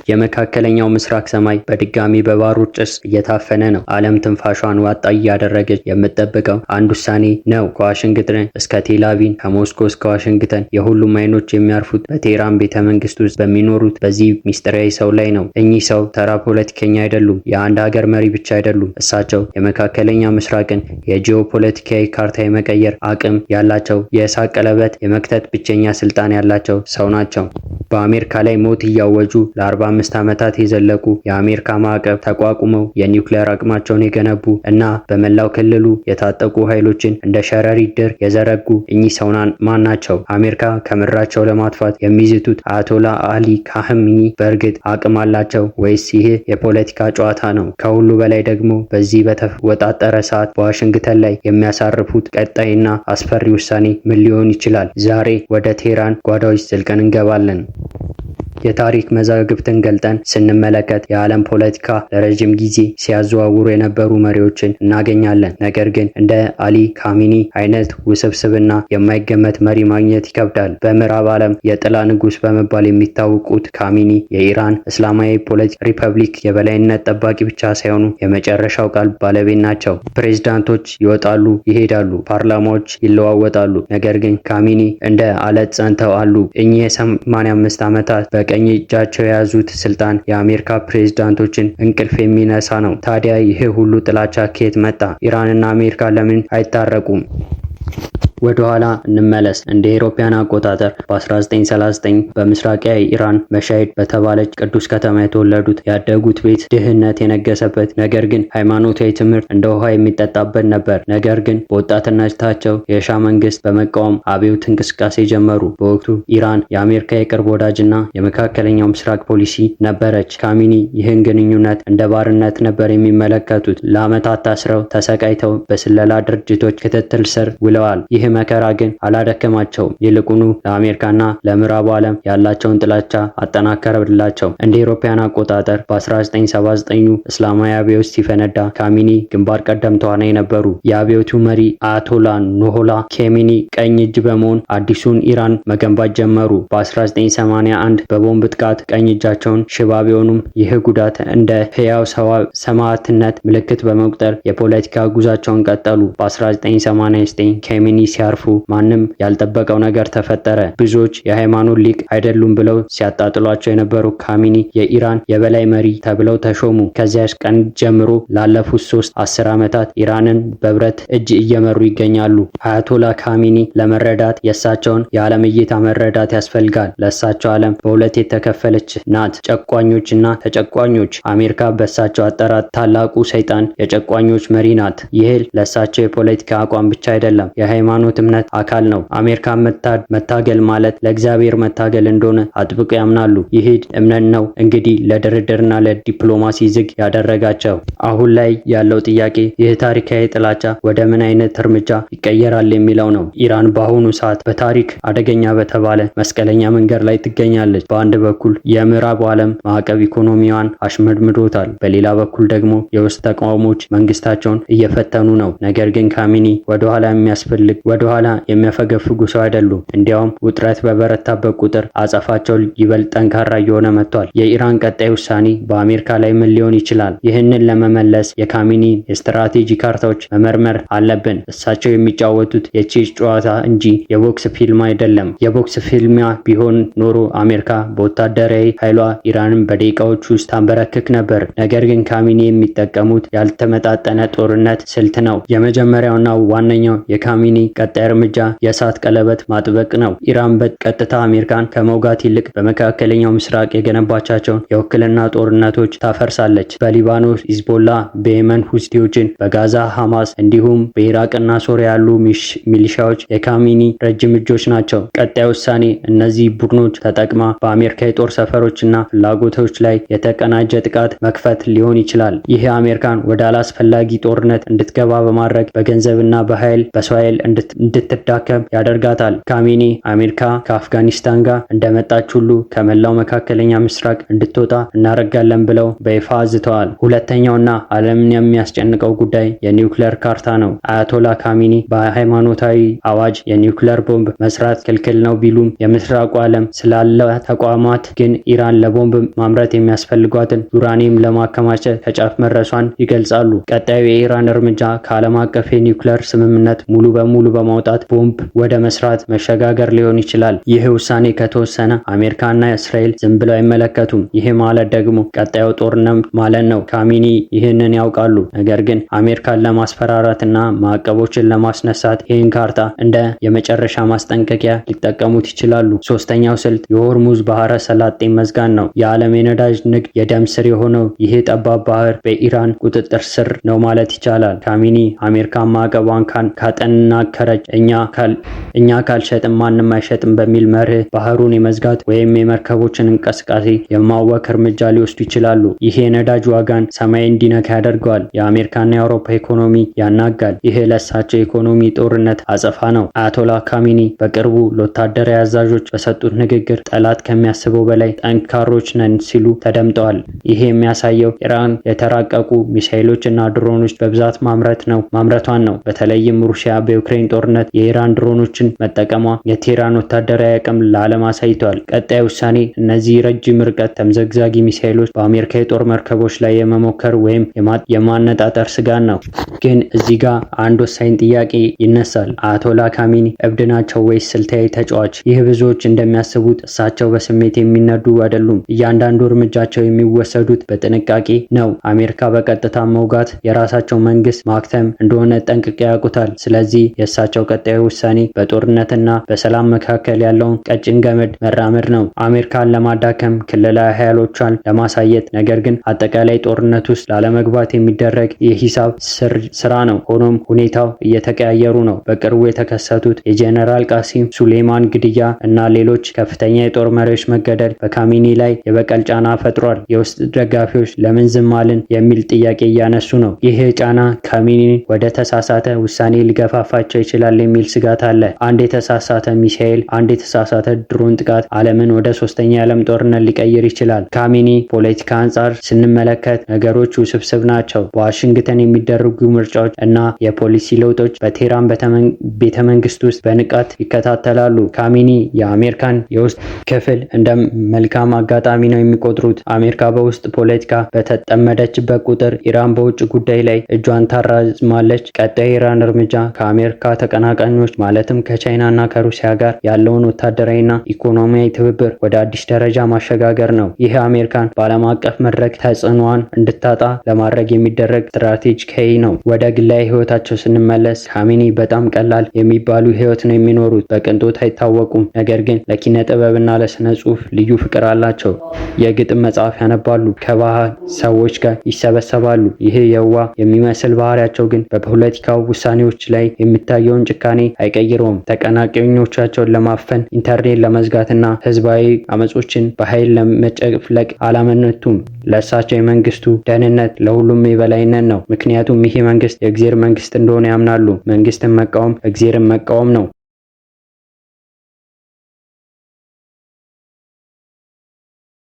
የመካከለኛው ምስራቅ ሰማይ በድጋሚ በባሩድ ጭስ እየታፈነ ነው። ዓለም ትንፋሿን ዋጣ እያደረገች የምትጠብቀው አንድ ውሳኔ ነው። ከዋሽንግተን እስከ ቴልአቪቭ፣ ከሞስኮ እስከ ዋሽንግተን የሁሉም አይኖች የሚያርፉት በቴህራን ቤተ መንግስት ውስጥ በሚኖሩት በዚህ ሚስጥራዊ ሰው ላይ ነው። እኚህ ሰው ተራ ፖለቲከኛ አይደሉም። የአንድ ሀገር መሪ ብቻ አይደሉም። እሳቸው የመካከለኛ ምስራቅን የጂኦፖለቲካዊ ካርታ የመቀየር አቅም ያላቸው፣ የእሳት ቀለበት የመክተት ብቸኛ ስልጣን ያላቸው ሰው ናቸው። በአሜሪካ ላይ ሞት እያወጁ ለ45 ዓመታት የዘለቁ የአሜሪካ ማዕቀብ ተቋቁመው የኒውክሌር አቅማቸውን የገነቡ እና በመላው ክልሉ የታጠቁ ኃይሎችን እንደ ሸረሪት ድር የዘረጉ እኚህ ሰው ማን ናቸው? አሜሪካ ከምድራቸው ለማጥፋት የሚዝቱት አያቶላ አሊ ካህሚኒ በእርግጥ አቅም አላቸው ወይስ ይህ የፖለቲካ ጨዋታ ነው? ከሁሉ በላይ ደግሞ በዚህ በተወጣጠረ ሰዓት በዋሽንግተን ላይ የሚያሳርፉት ቀጣይና አስፈሪ ውሳኔ ምን ሊሆን ይችላል? ዛሬ ወደ ቴህራን ጓዳዎች ዘልቀን እንገባለን። የታሪክ መዛግብትን ገልጠን ስንመለከት የዓለም ፖለቲካ ለረጅም ጊዜ ሲያዘዋውሩ የነበሩ መሪዎችን እናገኛለን። ነገር ግን እንደ አሊ ካሚኒ አይነት ውስብስብና የማይገመት መሪ ማግኘት ይከብዳል። በምዕራብ ዓለም የጥላ ንጉስ በመባል የሚታወቁት ካሚኒ የኢራን እስላማዊ ሪፐብሊክ የበላይነት ጠባቂ ብቻ ሳይሆኑ የመጨረሻው ቃል ባለቤት ናቸው። ፕሬዝዳንቶች ይወጣሉ፣ ይሄዳሉ፣ ፓርላማዎች ይለዋወጣሉ። ነገር ግን ካሚኒ እንደ አለት ጸንተው አሉ። እኚህ የ85 ዓመታት በቀኝ እጃቸው የያዙት ስልጣን የአሜሪካ ፕሬዝዳንቶችን እንቅልፍ የሚነሳ ነው። ታዲያ ይህ ሁሉ ጥላቻ ከየት መጣ? ኢራንና አሜሪካ ለምን አይታረቁም? ወደ ኋላ እንመለስ። እንደ አውሮፓውያን አቆጣጠር በ1939 በምስራቃዊ ኢራን መሻሂድ በተባለች ቅዱስ ከተማ የተወለዱት ያደጉት ቤት ድህነት የነገሰበት፣ ነገር ግን ሃይማኖታዊ ትምህርት እንደ ውሃ የሚጠጣበት ነበር። ነገር ግን በወጣትነታቸው የሻ መንግስት በመቃወም አብዮት እንቅስቃሴ ጀመሩ። በወቅቱ ኢራን የአሜሪካ የቅርብ ወዳጅና የመካከለኛው ምስራቅ ፖሊሲ ነበረች። ካሚኒ ይህን ግንኙነት እንደ ባርነት ነበር የሚመለከቱት። ለዓመታት ታስረው ተሰቃይተው በስለላ ድርጅቶች ክትትል ስር ውለዋል። ይህ መከራ ግን አላደከማቸውም። ይልቁኑ ለአሜሪካና ለምዕራቡ ዓለም ያላቸውን ጥላቻ አጠናከረላቸው። እንደ አውሮፓውያን አቆጣጠር በ1979 እስላማዊ አብዮት ሲፈነዳ ካሚኒ ግንባር ቀደም ተዋናይ ነበሩ። የአብዮቱ መሪ አያቶላ ሩሆላ ኬሚኒ ቀኝ እጅ በመሆን አዲሱን ኢራን መገንባት ጀመሩ። በ1981 በቦምብ ጥቃት ቀኝ እጃቸውን ሽባ ቢሆኑም ይህ ጉዳት እንደ ሕያው ሰማዕትነት ምልክት በመቁጠር የፖለቲካ ጉዟቸውን ቀጠሉ። በ1989 ኬሚኒ ሲያርፉ ማንም ያልጠበቀው ነገር ተፈጠረ። ብዙዎች የሃይማኖት ሊቅ አይደሉም ብለው ሲያጣጥሏቸው የነበሩ ካሚኒ የኢራን የበላይ መሪ ተብለው ተሾሙ። ከዚያች ቀን ጀምሮ ላለፉት 3 ዓመታት ኢራንን በብረት እጅ እየመሩ ይገኛሉ። አያቶላ ካሚኒ ለመረዳት የእሳቸውን የዓለም እይታ መረዳት ያስፈልጋል። ለእሳቸው ዓለም በሁለት የተከፈለች ናት፣ ጨቋኞችና ተጨቋኞች። አሜሪካ በእሳቸው አጠራር ታላቁ ሰይጣን የጨቋኞች መሪ ናት። ይህ ለእሳቸው የፖለቲካ አቋም ብቻ አይደለም፣ የሃይማኖት እምነት አካል ነው። አሜሪካን መታገል ማለት ለእግዚአብሔር መታገል እንደሆነ አጥብቀው ያምናሉ። ይህ እምነት ነው እንግዲህ ለድርድርና ለዲፕሎማሲ ዝግ ያደረጋቸው። አሁን ላይ ያለው ጥያቄ ይህ ታሪካዊ ጥላቻ ወደ ምን አይነት እርምጃ ይቀየራል የሚለው ነው። ኢራን በአሁኑ ሰዓት በታሪክ አደገኛ በተባለ መስቀለኛ መንገድ ላይ ትገኛለች። በአንድ በኩል የምዕራቡ ዓለም ማዕቀብ ኢኮኖሚዋን አሽመድምዶታል። በሌላ በኩል ደግሞ የውስጥ ተቃውሞች መንግስታቸውን እየፈተኑ ነው። ነገር ግን ካሚኒ ወደኋላ የሚያፈገፍጉ ሰው አይደሉም። እንዲያውም ውጥረት በበረታበት ቁጥር አጸፋቸው ይበልጥ ጠንካራ እየሆነ መጥቷል። የኢራን ቀጣይ ውሳኔ በአሜሪካ ላይ ምን ሊሆን ይችላል? ይህንን ለመመለስ የካሚኒ የስትራቴጂ ካርታዎች መመርመር አለብን። እሳቸው የሚጫወቱት የቼዝ ጨዋታ እንጂ የቦክስ ፊልም አይደለም። የቦክስ ፊልሚያ ቢሆን ኖሮ አሜሪካ በወታደራዊ ኃይሏ ኢራንን በደቂቃዎች ውስጥ ታንበረክክ ነበር። ነገር ግን ካሚኒ የሚጠቀሙት ያልተመጣጠነ ጦርነት ስልት ነው። የመጀመሪያውና ዋነኛው የካሚኒ ቀጣይ እርምጃ የእሳት ቀለበት ማጥበቅ ነው። ኢራን በቀጥታ አሜሪካን ከመውጋት ይልቅ በመካከለኛው ምስራቅ የገነባቻቸውን የውክልና ጦርነቶች ታፈርሳለች። በሊባኖስ ሂዝቦላ፣ በየመን ሁቲዎችን፣ በጋዛ ሐማስ እንዲሁም በኢራቅና ሶሪያ ያሉ ሚሊሻዎች የካሚኒ ረጅም እጆች ናቸው። ቀጣይ ውሳኔ እነዚህ ቡድኖች ተጠቅማ በአሜሪካ የጦር ሰፈሮችና ፍላጎቶች ላይ የተቀናጀ ጥቃት መክፈት ሊሆን ይችላል። ይህ አሜሪካን ወደ አላስፈላጊ ጦርነት እንድትገባ በማድረግ በገንዘብና በኃይል በሰው ኃይል እንድትዳከም ያደርጋታል። ካሚኒ አሜሪካ ከአፍጋኒስታን ጋር እንደመጣች ሁሉ ከመላው መካከለኛ ምስራቅ እንድትወጣ እናደርጋለን ብለው በይፋ አዝተዋል። ሁለተኛውና ዓለምን የሚያስጨንቀው ጉዳይ የኒውክሌር ካርታ ነው። አያቶላ ካሚኒ በሃይማኖታዊ አዋጅ የኒውክሌር ቦምብ መስራት ክልክል ነው ቢሉም የምስራቁ ዓለም ስላለ ተቋማት ግን ኢራን ለቦምብ ማምረት የሚያስፈልጓትን ዩራኒየም ለማከማቸት ከጫፍ መድረሷን ይገልጻሉ። ቀጣዩ የኢራን እርምጃ ከዓለም አቀፍ የኒውክሌር ስምምነት ሙሉ በሙሉ በማውጣት ቦምብ ወደ መስራት መሸጋገር ሊሆን ይችላል። ይህ ውሳኔ ከተወሰነ አሜሪካና እስራኤል ዝም ብለው አይመለከቱም። ይህ ማለት ደግሞ ቀጣዩ ጦርነት ማለት ነው። ካሚኒ ይህንን ያውቃሉ። ነገር ግን አሜሪካን ለማስፈራራትና ማዕቀቦችን ለማስነሳት ይህን ካርታ እንደ የመጨረሻ ማስጠንቀቂያ ሊጠቀሙት ይችላሉ። ሶስተኛው ስልት የሆርሙዝ ባህረ ሰላጤ መዝጋን ነው። የዓለም የነዳጅ ንግድ የደም ስር የሆነው ይህ ጠባብ ባህር በኢራን ቁጥጥር ስር ነው ማለት ይቻላል። ካሚኒ አሜሪካን ማዕቀቧን ካጠናከረች እኛ ካልሸጥም ማንም አይሸጥም በሚል መርህ ባህሩን የመዝጋት ወይም የመርከቦችን እንቅስቃሴ የማወክ እርምጃ ሊወስዱ ይችላሉ። ይህ የነዳጅ ዋጋን ሰማይ እንዲነካ ያደርገዋል። የአሜሪካና የአውሮፓ ኢኮኖሚ ያናጋል። ይህ ለእሳቸው የኢኮኖሚ ጦርነት አጸፋ ነው። አያቶላ ካሚኒ በቅርቡ ለወታደራዊ አዛዦች በሰጡት ንግግር ጠላት ከሚያስበው በላይ ጠንካሮች ነን ሲሉ ተደምጠዋል። ይህ የሚያሳየው ኢራን የተራቀቁ ሚሳኤሎች እና ድሮኖች በብዛት ማምረቷን ነው። በተለይም ሩሲያ በዩክሬን ጦርነት የኢራን ድሮኖችን መጠቀሟ የቴህራን ወታደራዊ አቅም ለዓለም አሳይቷል። ቀጣይ ውሳኔ እነዚህ ረጅም ርቀት ተምዘግዛጊ ሚሳኤሎች በአሜሪካ የጦር መርከቦች ላይ የመሞከር ወይም የማነጣጠር ስጋት ነው። ግን እዚህ ጋር አንድ ወሳኝ ጥያቄ ይነሳል። አያቶላ ካሚኒ እብድ ናቸው ወይስ ስልታዊ ተጫዋች? ይህ ብዙዎች እንደሚያስቡት እሳቸው በስሜት የሚነዱ አይደሉም። እያንዳንዱ እርምጃቸው የሚወሰዱት በጥንቃቄ ነው። አሜሪካ በቀጥታ መውጋት የራሳቸው መንግስት ማክተም እንደሆነ ጠንቅቀው ያውቁታል። ስለዚህ የእሳቸው ቀጣዩ ውሳኔ በጦርነትና በሰላም መካከል ያለውን ቀጭን ገመድ መራመድ ነው። አሜሪካን ለማዳከም ክልላዊ ኃይሎቿን ለማሳየት፣ ነገር ግን አጠቃላይ ጦርነት ውስጥ ላለመግባት የሚደረግ የሂሳብ ስራ ነው። ሆኖም ሁኔታው እየተቀያየሩ ነው። በቅርቡ የተከሰቱት የጄኔራል ቃሲም ሱሌማን ግድያ እና ሌሎች ከፍተኛ የጦር መሪዎች መገደል በካሚኒ ላይ የበቀል ጫና ፈጥሯል። የውስጥ ደጋፊዎች ለምን ዝም አልን የሚል ጥያቄ እያነሱ ነው። ይህ ጫና ካሚኒ ወደ ተሳሳተ ውሳኔ ሊገፋፋቸው ይችላል የሚል ስጋት አለ። አንድ የተሳሳተ ሚሳኤል፣ አንድ የተሳሳተ ድሮን ጥቃት ዓለምን ወደ ሶስተኛ የዓለም ጦርነት ሊቀይር ይችላል። ካሚኒ ፖለቲካ አንጻር ስንመለከት ነገሮች ውስብስብ ናቸው። በዋሽንግተን የሚደረጉ ምርጫዎች እና የፖሊሲ ለውጦች በቴህራን ቤተመንግስት ውስጥ በንቃት ይከታተላሉ። ካሚኒ የአሜሪካን የውስጥ ክፍል እንደ መልካም አጋጣሚ ነው የሚቆጥሩት። አሜሪካ በውስጥ ፖለቲካ በተጠመደችበት ቁጥር ኢራን በውጭ ጉዳይ ላይ እጇን ታራዝማለች። ቀጣይ ኢራን እርምጃ ከአሜሪካ ተቀናቃኞች ማለትም ከቻይና እና ከሩሲያ ጋር ያለውን ወታደራዊና ኢኮኖሚያዊ ትብብር ወደ አዲስ ደረጃ ማሸጋገር ነው። ይህ አሜሪካን በዓለም አቀፍ መድረክ ተጽዕኖዋን እንድታጣ ለማድረግ የሚደረግ ስትራቴጂካዊ ነው። ወደ ግላዊ ህይወታቸው ስንመለስ ካሚኒ በጣም ቀላል የሚባሉ ህይወት ነው የሚኖሩት። በቅንጦት አይታወቁም። ነገር ግን ለኪነ ጥበብና ለስነ ጽሁፍ ልዩ ፍቅር አላቸው። የግጥም መጽሐፍ ያነባሉ፣ ከባህል ሰዎች ጋር ይሰበሰባሉ። ይህ የዋ የሚመስል ባህሪያቸው ግን በፖለቲካው ውሳኔዎች ላይ የሚታየውን ጭካኔ አይቀይረውም። ተቀናቃኞቻቸውን ለማፈን ኢንተርኔት ለመዝጋትና ህዝባዊ አመጾችን በኃይል ለመጨፍለቅ አላመነቱም። ለእሳቸው የመንግስቱ ደህንነት ለሁሉም የበላይነት ነው። ምክንያቱም ይህ መንግስት የእግዚአብሔር መንግስት እንደሆነ ያምናሉ። መንግስትን መቃወም እግዚአብሔርን መቃወም ነው።